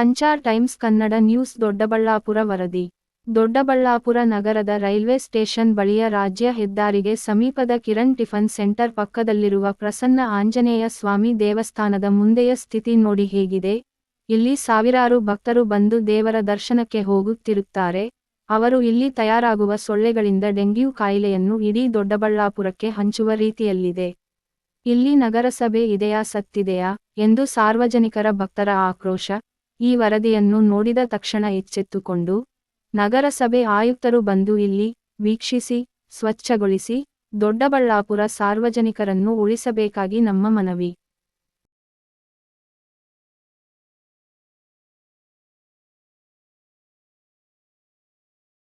Sanchar times Kannada news Doddaballapura ವರದಿ. ದೊಡ್ಡಬಳ್ಳಾಪುರ ನಗರದ railway station ಬಳಿಯ ರಾಜ್ಯ ಹೆದ್ದಾರಿಗೆ ಸಮೀಪದ ಕಿರಣ್ ಟಿಫನ್ ಸೆಂಟರ್ ಪಕ್ಕದಲ್ಲಿರುವ ಪ್ರಸನ್ನ ಆಂಜನೇಯ ಸ್ವಾಮಿ ದೇವಸ್ಥಾನದ ಮುಂದೆಯ ಸ್ಥಿತಿ ನೋಡಿ ಹೇಗಿದೆ. ಇಲ್ಲಿ ಸಾವಿರಾರು ಭಕ್ತರು ಬಂದು ದೇವರ ದರ್ಶನಕ್ಕೆ ಹೋಗುತ್ತಿರುತ್ತಾರೆ. ಅವರು ಇಲ್ಲಿ ತಯಾರಾಗುವ ಸೊಳ್ಳೆಗಳಿಂದ ಡೆಂಗ್ಯೂ ಕಾಯಿಲೆಯನ್ನು ಇಡೀ ದೊಡ್ಡಬಳ್ಳಾಪುರಕ್ಕೆ ಹಂಚುವ ರೀತಿಯಲ್ಲಿದೆ. ಇಲ್ಲಿ ನಗರಸಭೆ ಇದೆಯಾ ಸತ್ತಿದೆಯಾ ಎಂದು ಸಾರ್ವಜನಿಕರ ಭಕ್ತರ ಆಕ್ರೋಶ. ಈ ವರದಿಯನ್ನು ನೋಡಿದ ತಕ್ಷಣ ಎಚ್ಚೆತ್ತುಕೊಂಡು ನಗರಸಭೆ ಆಯುಕ್ತರು ಬಂದು ಇಲ್ಲಿ ವೀಕ್ಷಿಸಿ ಸ್ವಚ್ಛಗೊಳಿಸಿ ದೊಡ್ಡಬಳ್ಳಾಪುರ ಸಾರ್ವಜನಿಕರನ್ನು ಉಳಿಸಬೇಕಾಗಿ ನಮ್ಮ ಮನವಿ.